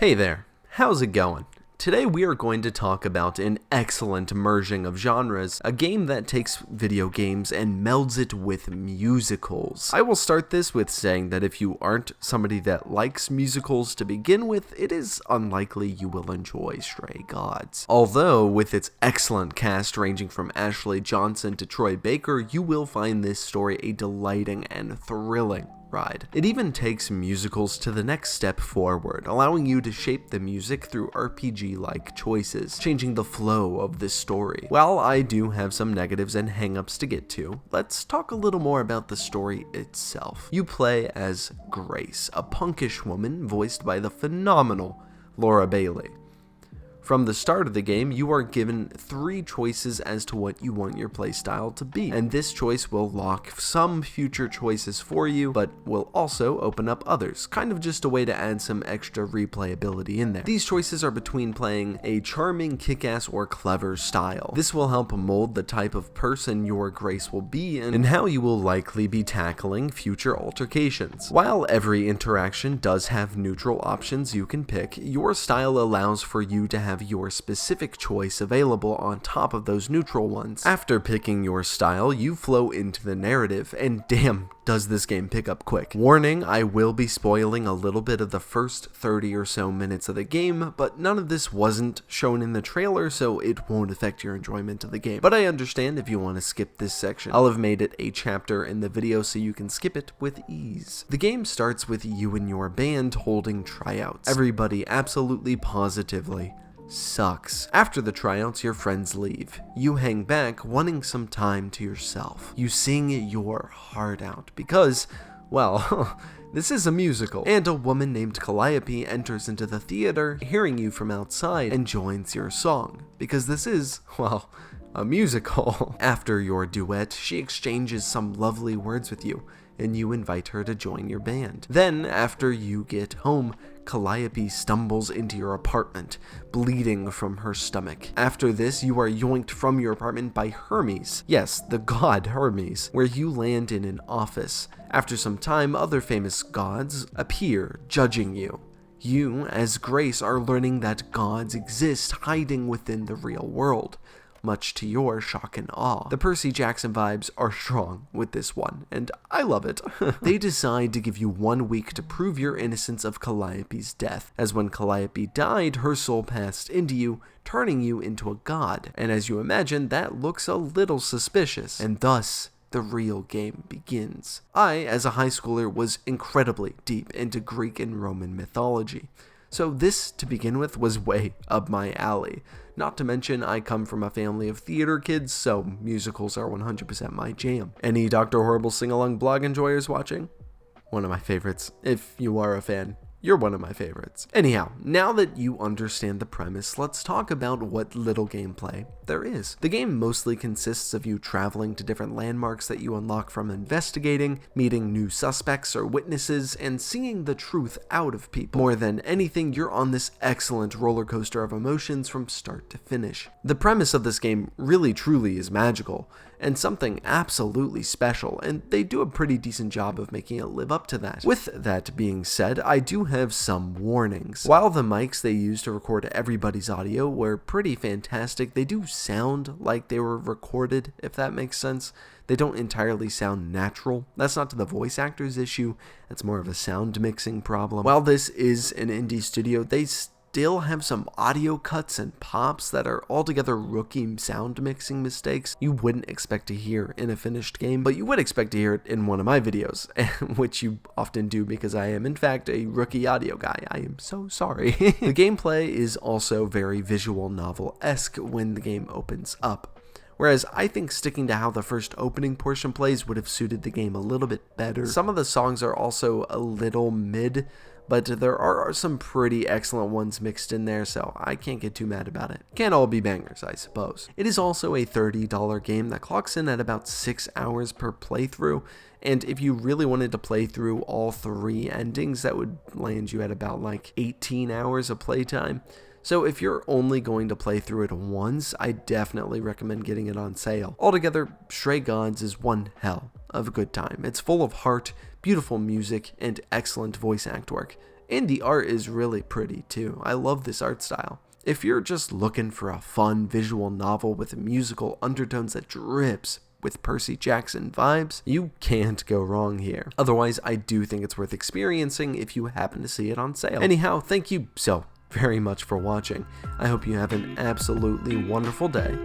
Hey there, how's it going? Today we are going to talk about an excellent merging of genres, a game that takes video games and melds it with musicals. I will start this with saying that if you aren't somebody that likes musicals to begin with, it is unlikely you will enjoy Stray Gods. Although, with its excellent cast ranging from Ashley Johnson to Troy Baker, you will find this story a delighting and thrilling ride. It even takes musicals to the next step forward, allowing you to shape the music through RPG-like choices, changing the flow of this story. While I do have some negatives and hang-ups to get to, let's talk a little more about the story itself. You play as Grace, a punkish woman voiced by the phenomenal Laura Bailey. From the start of the game, you are given 3 choices as to what you want your playstyle to be, and this choice will lock some future choices for you, but will also open up others, kind of just a way to add some extra replayability in there. These choices are between playing a charming, kick-ass, or clever style. This will help mold the type of person your Grace will be and how you will likely be tackling future altercations. While every interaction does have neutral options you can pick, your style allows for you to have your specific choice available on top of those neutral ones. After picking your style, you flow into the narrative, and damn, does this game pick up quick. Warning, I will be spoiling a little bit of the first 30 or so minutes of the game, but none of this wasn't shown in the trailer, so it won't affect your enjoyment of the game. But I understand if you want to skip this section. I'll have made it a chapter in the video so you can skip it with ease. The game starts with you and your band holding tryouts. Everybody absolutely positively sucks. After the tryouts, your friends leave. You hang back, wanting some time to yourself. You sing your heart out because, well, this is a musical, and a woman named Calliope enters into the theater, hearing you from outside, and joins your song, because this is, well, a musical. After your duet, she exchanges some lovely words with you, and you invite her to join your band. Then, after you get home, Calliope stumbles into your apartment, bleeding from her stomach. After this, you are yoinked from your apartment by Hermes. Yes, the god Hermes, where you land in an office. After some time, other famous gods appear, judging you. You, as Grace, are learning that gods exist hiding within the real world, much to your shock and awe. The Percy Jackson vibes are strong with this one, and I love it. They decide to give you 1 week to prove your innocence of Calliope's death, as when Calliope died, her soul passed into you, turning you into a god. And as you imagine, that looks a little suspicious, and thus, the real game begins. I, as a high schooler, was incredibly deep into Greek and Roman mythology. So this, to begin with, was way up my alley. Not to mention, I come from a family of theater kids, so musicals are 100% my jam. Any Dr. Horrible sing-along blog enjoyers watching? One of my favorites. If you are a fan, you're one of my favorites. Anyhow, now that you understand the premise, let's talk about what little gameplay there is. The game mostly consists of you traveling to different landmarks that you unlock from investigating, meeting new suspects or witnesses, and seeing the truth out of people. More than anything, you're on this excellent roller coaster of emotions from start to finish. The premise of this game really truly is magical, and something absolutely special, and they do a pretty decent job of making it live up to that. With that being said, I do have some warnings. While the mics they used to record everybody's audio were pretty fantastic, they do sound like they were recorded, if that makes sense. They don't entirely sound natural. That's not to the voice actor's issue, that's more of a sound mixing problem. While this is an indie studio, they still have some audio cuts and pops that are altogether rookie sound mixing mistakes you wouldn't expect to hear in a finished game, but you would expect to hear it in one of my videos, which you often do because I am in fact a rookie audio guy. I am so sorry. The gameplay is also very visual novel-esque when the game opens up. Whereas I think sticking to how the first opening portion plays would have suited the game a little bit better. Some of the songs are also a little mid, but there are some pretty excellent ones mixed in there, so I can't get too mad about it. Can't all be bangers, I suppose. It is also a $30 game that clocks in at about 6 hours per playthrough, and if you really wanted to play through all 3 endings, that would land you at about like 18 hours of playtime. So if you're only going to play through it once, I definitely recommend getting it on sale. Altogether, Stray Gods is one hell of a good time. It's full of heart, beautiful music, and excellent voice act work. And the art is really pretty too. I love this art style. If you're just looking for a fun visual novel with musical undertones that drips with Percy Jackson vibes, you can't go wrong here. Otherwise, I do think it's worth experiencing if you happen to see it on sale. Anyhow, thank you so very much for watching. I hope you have an absolutely wonderful day.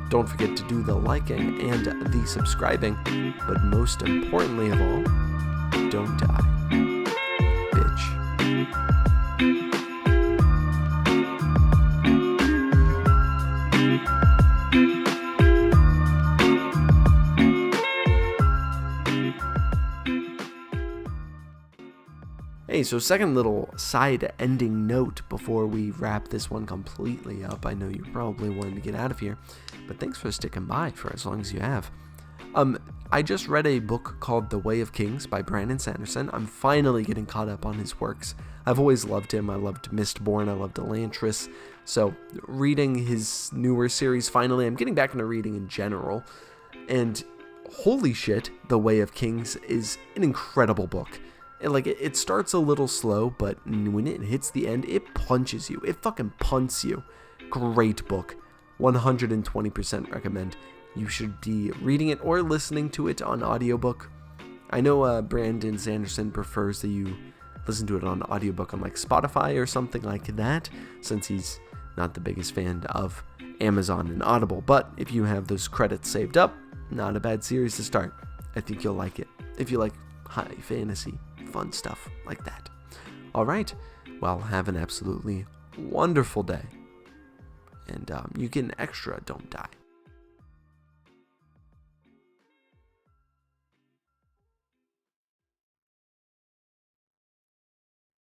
Don't forget to do the liking and the subscribing, but most importantly of all, don't die, bitch. Hey, so second little side ending note before we wrap this one completely up. I know you probably wanted to get out of here, but thanks for sticking by for as long as you have. I just read a book called The Way of Kings by Brandon Sanderson. I'm finally getting caught up on his works. I've always loved him. I loved Mistborn. I loved Elantris. So reading his newer series, finally, I'm getting back into reading in general. And holy shit, The Way of Kings is an incredible book. It starts a little slow, but when it hits the end, it punches you. It fucking punts you. Great book. 120% recommend. You should be reading it or listening to it on audiobook. I know Brandon Sanderson prefers that you listen to it on audiobook on like Spotify or something like that, since he's not the biggest fan of Amazon and Audible. But if you have those credits saved up, not a bad series to start. I think you'll like it. If you like high fantasy, fun stuff like that. Alright, well, have an absolutely wonderful day. And you get an extra don't die.